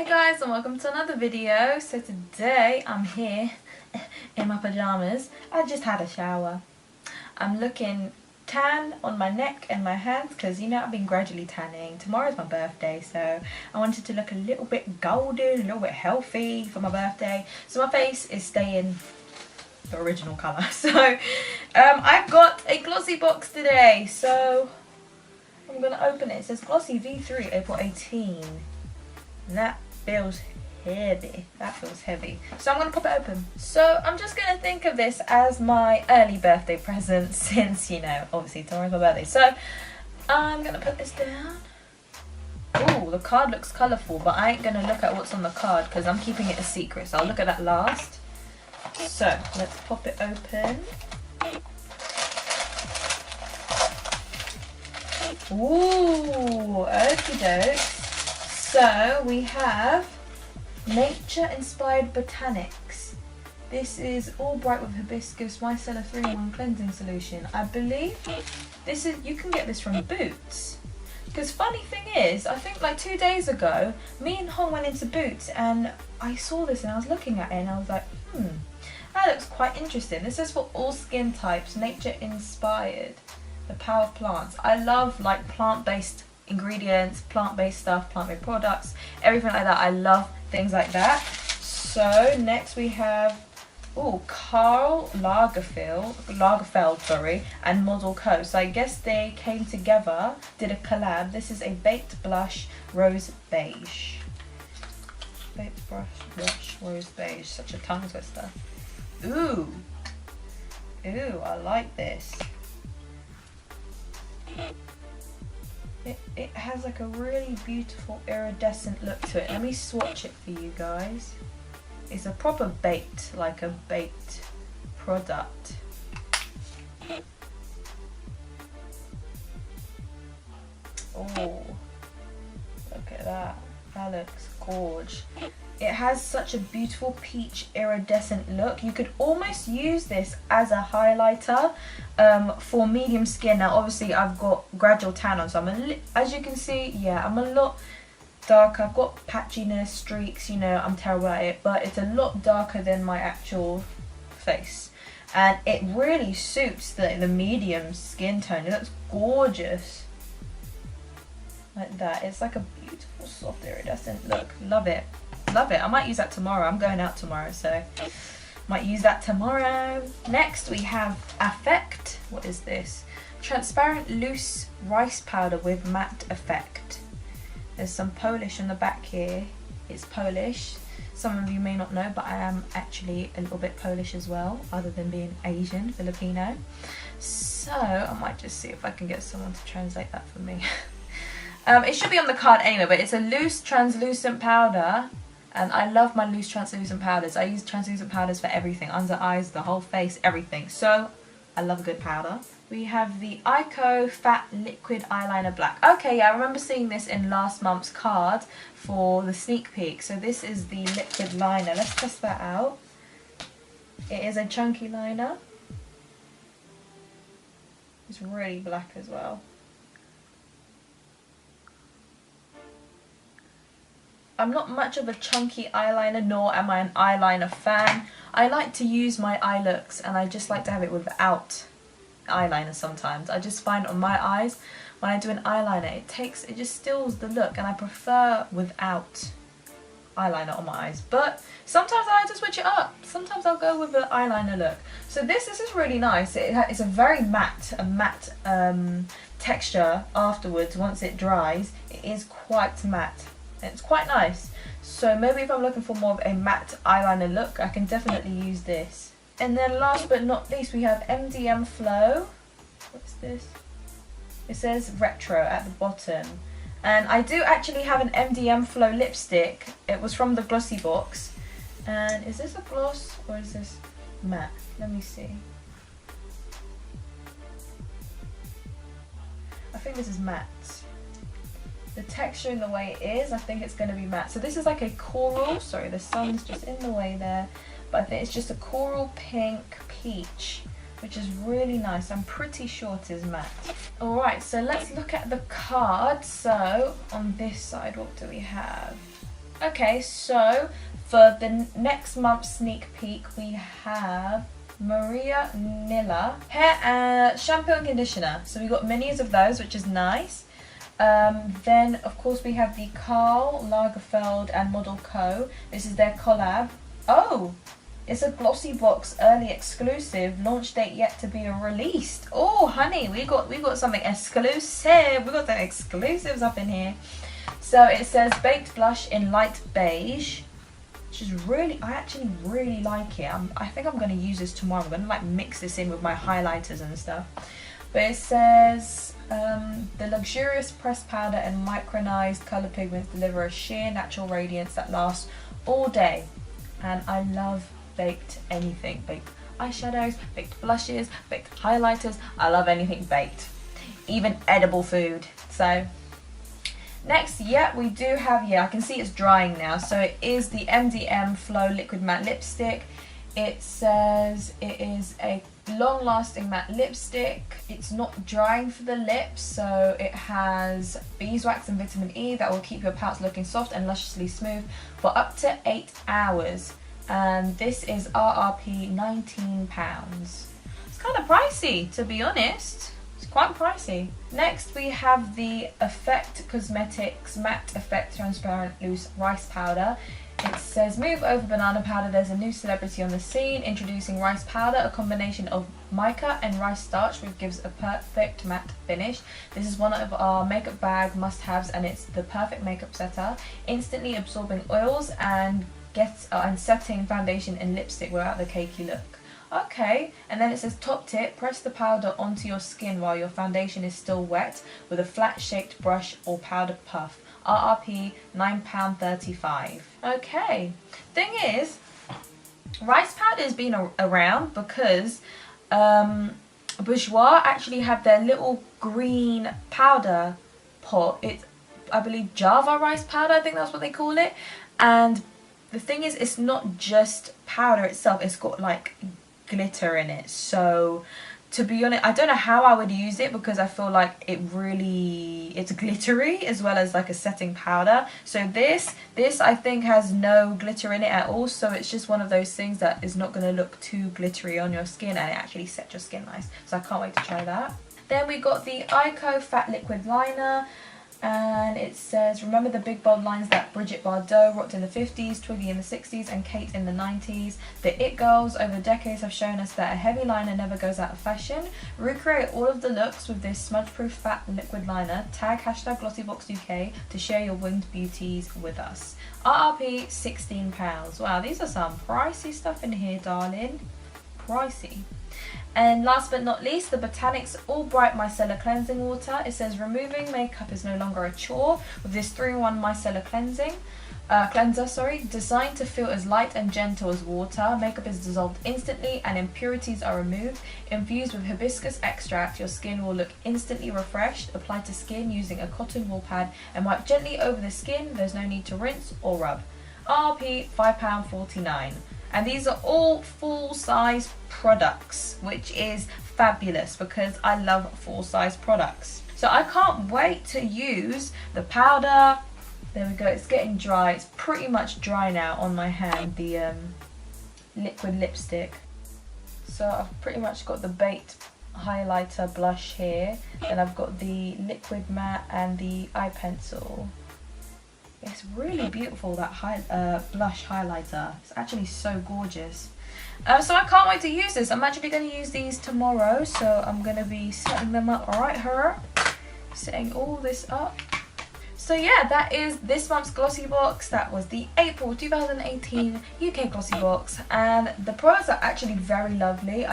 Hey guys, and welcome to another video. So today I'm here in my pajamas. I just had a shower. I'm looking tan on my neck and my hands because you know I've been gradually tanning. Tomorrow's my birthday, so I wanted to look a little bit golden, a little bit healthy for my birthday. So my face is staying the original colour. So I've got a glossy box today. So I'm going to open it. It says Glossy V3 April 18. And that feels heavy. That feels heavy. So I'm going to pop it open. So I'm just going to think of this as my early birthday present since, you know, obviously tomorrow's my birthday. So I'm going to put this down. Ooh, the card looks colourful, but I ain't going to look at what's on the card because I'm keeping it a secret. So I'll look at that last. So let's pop it open. Ooh, okie doke. So we have nature-inspired Botanics. This is Albright with hibiscus micellar 3-in-1 cleansing solution. I believe this is, you can get this from Boots. Because funny thing is, I think like 2 days ago, me and Hong went into Boots and I saw this and I was looking at it and I was like, that looks quite interesting. This is for all skin types, nature-inspired. The power of plants. I love like plant-based ingredients, plant-based stuff, plant-based products, everything like that. I love things like that. So next we have Karl Lagerfeld, and Model Co. So I guess they came together, did a collab. This is a baked blush rose beige. Baked blush rose beige. Such a tongue twister. Ooh, I like this. It has like a really beautiful iridescent look to it. Let me swatch it for you guys. It's a proper baked, like a baked product. Oh, look at that. That looks gorge. It has such a beautiful peach iridescent look. You could almost use this as a highlighter for medium skin. Now obviously I've got gradual tan on, so as you can see, yeah, I'm a lot darker. I've got patchiness, streaks, you know, I'm terrible at it, but it's a lot darker than my actual face. And it really suits the medium skin tone. It looks gorgeous. Like that. It's like a beautiful soft iridescent look. Love it. Love it. I might use that tomorrow. I'm going out tomorrow, so might use that tomorrow. Next we have Affect. What is this? Transparent loose rice powder with matte effect. There's some Polish on the back here. It's Polish. Some of you may not know, but I am actually a little bit Polish as well, other than being Asian, Filipino. So I might just see if I can get someone to translate that for me. It should be on the card anyway, but it's a loose translucent powder. And I love my loose translucent powders. I use translucent powders for everything. Under eyes, the whole face, everything. So, I love a good powder. We have the Ico Fat Liquid Eyeliner Black. Okay, yeah, I remember seeing this in last month's card for the sneak peek. So this is the liquid liner. Let's test that out. It is a chunky liner. It's really black as well. I'm not much of a chunky eyeliner, nor am I an eyeliner fan. I like to use my eye looks and I just like to have it without eyeliner sometimes. I just find on my eyes, when I do an eyeliner, it just stills the look and I prefer without eyeliner on my eyes. But sometimes I like to switch it up. Sometimes I'll go with an eyeliner look. So this is really nice. It's a very matte, texture afterwards. Once it dries, it is quite matte. It's quite nice. So maybe if I'm looking for more of a matte eyeliner look, I can definitely use this. And then last but not least, we have Mdm Flow. What's this? It says retro at the bottom. And I do actually have an Mdm Flow lipstick. It was from the GLOSSYBOX. And is this a gloss or is this matte? Let me see. I think this is matte. The texture and the way it is, I think it's going to be matte. So this is like a coral, sorry the sun's just in the way there, but I think it's just a coral pink peach, which is really nice. I'm pretty sure it is matte. Alright, so let's look at the card. So on this side, what do we have? Okay, so for the next month's sneak peek, we have Maria Nilla hair shampoo and conditioner. So we got minis of those, which is nice. Then of course we have the Karl Lagerfeld and Model Co. This is their collab. Oh, it's a GLOSSYBOX early exclusive, launch date yet to be released. Oh honey, we got something exclusive. We got some exclusives up in here. So it says baked blush in light beige, which is really, I actually really like it. I think I'm going to use this tomorrow. I'm going to like mix this in with my highlighters and stuff. But it says the luxurious pressed powder and micronized color pigments deliver a sheer natural radiance that lasts all day. And I love baked anything. Baked eyeshadows, baked blushes, baked highlighters. I love anything baked. Even edible food. So next, we do have, I can see it's drying now. So it is the Mdm Flow Liquid Matte Lipstick. It says it is a long-lasting matte lipstick. It's not drying for the lips, so it has beeswax and vitamin E that will keep your pouts looking soft and lusciously smooth for up to 8 hours. And this is RRP £19. It's kind of pricey, to be honest. Quite pricey. Next we have the Effect Cosmetics Matte Effect Transparent Loose Rice Powder. It says move over banana powder, there's a new celebrity on the scene. Introducing rice powder, a combination of mica and rice starch which gives a perfect matte finish. This is one of our makeup bag must-haves and it's the perfect makeup setter. Instantly absorbing oils and setting foundation and lipstick without the cakey look. Okay, and then it says top tip, press the powder onto your skin while your foundation is still wet with a flat shaped brush or powder puff. RRP £9.35. Okay, thing is, rice powder has been around because Bourjois actually have their little green powder pot. It's, I believe, Java rice powder, I think that's what they call it. And the thing is, it's not just powder itself, it's got like glitter in it. So to be honest, I don't know how I would use it because I feel like it's glittery as well as like a setting powder. So this I think has no glitter in it at all, so it's just one of those things that is not going to look too glittery on your skin and it actually sets your skin nice. So I can't wait to try that. Then we got the Ico Fat Liquid Liner. And it says, remember the big bold lines that Brigitte Bardot rocked in the 50s, Twiggy in the 60s and Kate in the 90s. The It Girls over the decades have shown us that a heavy liner never goes out of fashion. Recreate all of the looks with this smudge-proof fat liquid liner. Tag hashtag GLOSSYBOXUK to share your winged beauties with us. RRP £16. Wow, these are some pricey stuff in here, darling. Pricey. And last but not least, the Botanics Albright Micellar Cleansing Water. It says removing makeup is no longer a chore with this 3-in-1 micellar cleanser, designed to feel as light and gentle as water. Makeup is dissolved instantly and impurities are removed. Infused with hibiscus extract, your skin will look instantly refreshed. Apply to skin using a cotton wool pad and wipe gently over the skin. There's no need to rinse or rub. RRP £5.49. And these are all full-size products, which is fabulous because I love full-size products. So I can't wait to use the powder. There we go, it's getting dry. It's pretty much dry now on my hand, the liquid lipstick. So I've pretty much got the baked highlighter blush here. Then I've got the liquid matte and the eye pencil. It's really beautiful, that blush highlighter. It's actually so gorgeous. So I can't wait to use this. I'm actually going to use these tomorrow. So I'm going to be setting them up right here. Setting all this up. So yeah, that is this month's GLOSSYBOX. That was the April 2018 UK GLOSSYBOX. And the products are actually very lovely.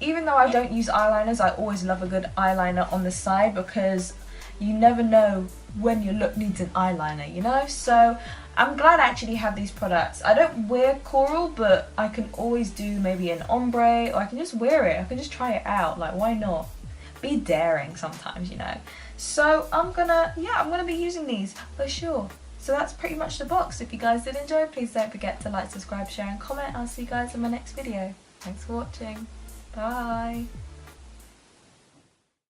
Even though I don't use eyeliners, I always love a good eyeliner on the side because you never know when your look needs an eyeliner, you know? So I'm glad I actually have these products. I don't wear coral, but I can always do maybe an ombre, or I can just wear it. I can just try it out. Like, why not? Be daring sometimes, you know? So I'm gonna be using these for sure. So that's pretty much the box. If you guys did enjoy, please don't forget to like, subscribe, share and comment. I'll see you guys in my next video. Thanks for watching. Bye.